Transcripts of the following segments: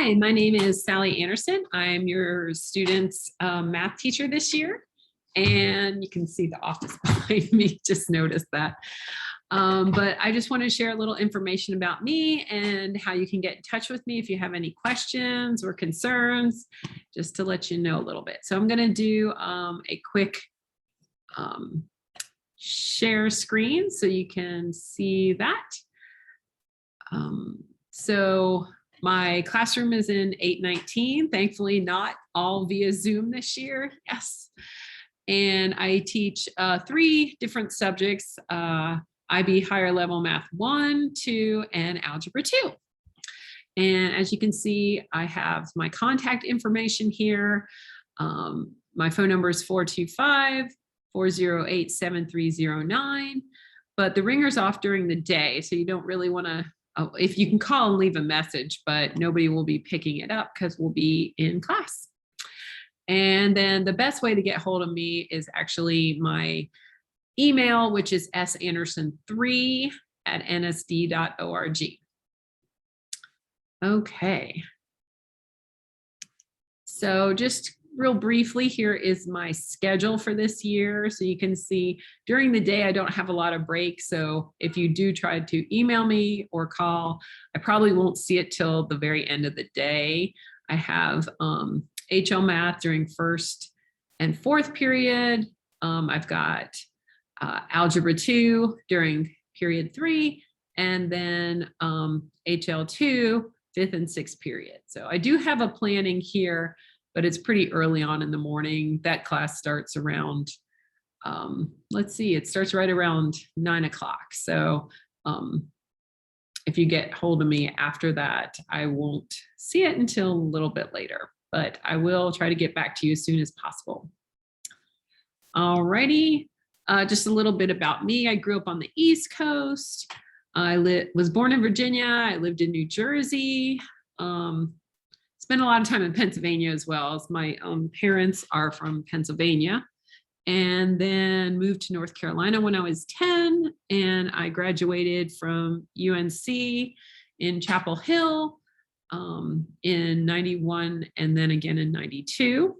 Hi, my name is Sally Anderson. I'm your student's math teacher this year. And you can see the office behind me, just noticed that. But I just want to share a little information about me and how you can get in touch with me if you have any questions or concerns, just to let you know a little bit. So I'm going to do a quick share screen so you can see that. So my classroom is in 819, thankfully not all via Zoom this year, yes. And I teach 3 different subjects, IB Higher Level Math 1, 2, and Algebra 2. And as you can see, I have my contact information here. My phone number is 425-408-7309, but the ringer's off during the day, so you don't really want to, if you can call and leave a message, but nobody will be picking it up because we'll be in class. And then the best way to get hold of me is actually my email, which is sanderson3@nsd.org. Okay. So just real briefly, here is my schedule for this year. So you can see during the day, I don't have a lot of breaks. So if you do try to email me or call, I probably won't see it till the very end of the day. I have HL math during 1st and 4th period. I've got Algebra 2 during period 3, and then HL2, 5th and 6th period. So I do have a planning here, but it's pretty early on in the morning. That class starts around, let's see, it starts right around 9 o'clock. So if you get hold of me after that, I won't see it until a little bit later, but I will try to get back to you as soon as possible. Alrighty, just a little bit about me. I grew up on the East Coast. I was born in Virginia. I lived in New Jersey. Spent a lot of time in Pennsylvania as well, as my parents are from Pennsylvania, and then moved to North Carolina when I was 10, and I graduated from UNC in Chapel Hill in 91 and then again in 92.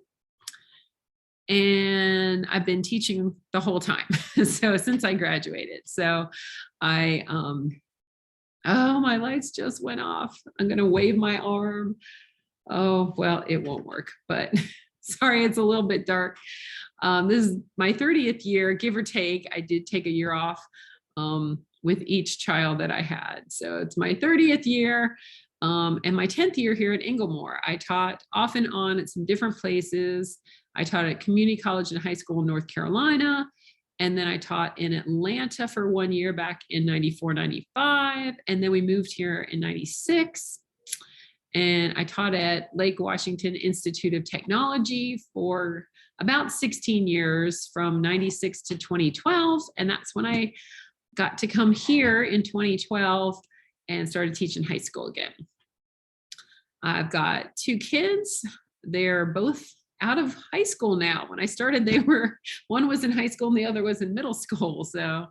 And I've been teaching the whole time, so since I graduated. So I, oh, my lights just went off. I'm gonna wave my arm. Oh, well, it won't work, but sorry, it's a little bit dark. This is my 30th year, give or take. I did take a year off with each child that I had. So it's my 30th year and my 10th year here at Inglemoor. I taught off and on at some different places. I taught at community college and high school in North Carolina. And then I taught in Atlanta for 1 year back in 94, 95. And then we moved here in 96. And I taught at Lake Washington Institute of Technology for about 16 years, from 96 to 2012. And that's when I got to come here in 2012 and started teaching high school again. I've got 2 kids. They're both out of high school now. When I started, one was in high school and the other was in middle school. So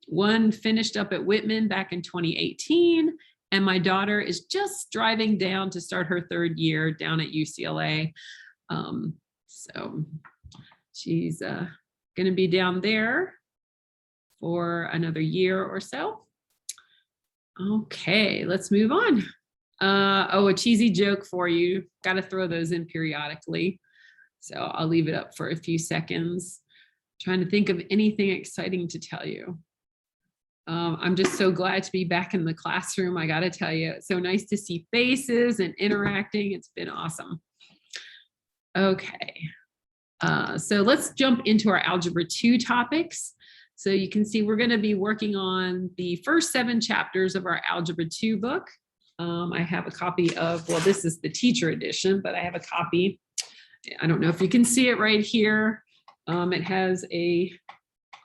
one finished up at Whitman back in 2018. And my daughter is just driving down to start her 3rd year down at UCLA. So she's going to be down there for another year or so. Okay, let's move on. Oh, a cheesy joke for you. Got to throw those in periodically. So I'll leave it up for a few seconds. Trying to think of anything exciting to tell you. I'm just so glad to be back in the classroom. I got to tell you, it's so nice to see faces and interacting. It's been awesome. Okay, so let's jump into our Algebra 2 topics. So you can see we're going to be working on the first 7 chapters of our Algebra 2 book. I have a copy of, well, this is the teacher edition, but I have a copy. I don't know if you can see it right here. It has a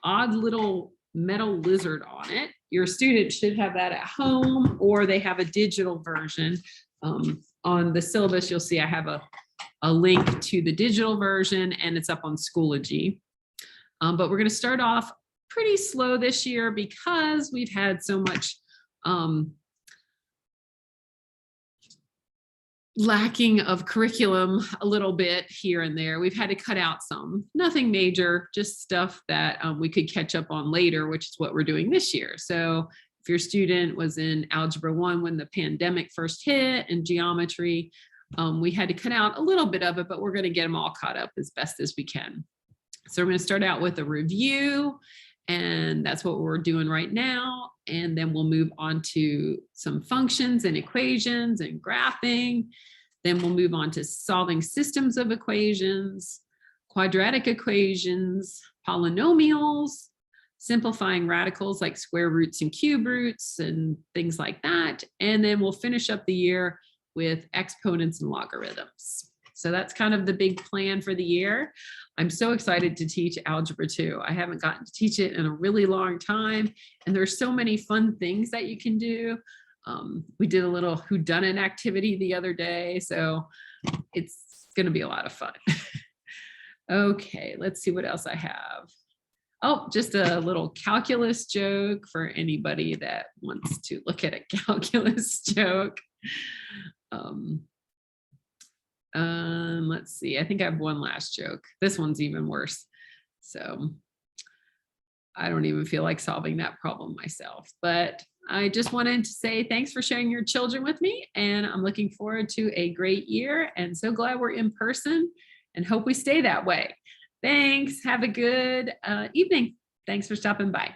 odd little metal lizard on it. Your student should have that at home, or they have a digital version. On the syllabus, you'll see I have a link to the digital version, and it's up on Schoology. But we're going to start off pretty slow this year because we've had so much lacking of curriculum a little bit here and there. We've had to cut out some, nothing major, just stuff that we could catch up on later, which is what we're doing this year. So if your student was in Algebra 1 when the pandemic first hit and geometry, we had to cut out a little bit of it, but we're going to get them all caught up as best as we can. So we're going to start out with a review, and that's what we're doing right now. And then we'll move on to some functions and equations and graphing. Then we'll move on to solving systems of equations, quadratic equations, polynomials, simplifying radicals like square roots and cube roots and things like that. And then we'll finish up the year with exponents and logarithms. So that's kind of the big plan for the year. I'm so excited to teach Algebra 2. I haven't gotten to teach it in a really long time, and there's so many fun things that you can do. We did a little whodunit activity the other day, so it's going to be a lot of fun. Okay, let's see what else I have. Oh, just a little calculus joke for anybody that wants to look at a calculus joke. Let's see, I think I have one last joke. This one's even worse. So I don't even feel like solving that problem myself, but I just wanted to say thanks for sharing your children with me, and I'm looking forward to a great year and so glad we're in person and hope we stay that way. Thanks. Have a good evening. Thanks for stopping by.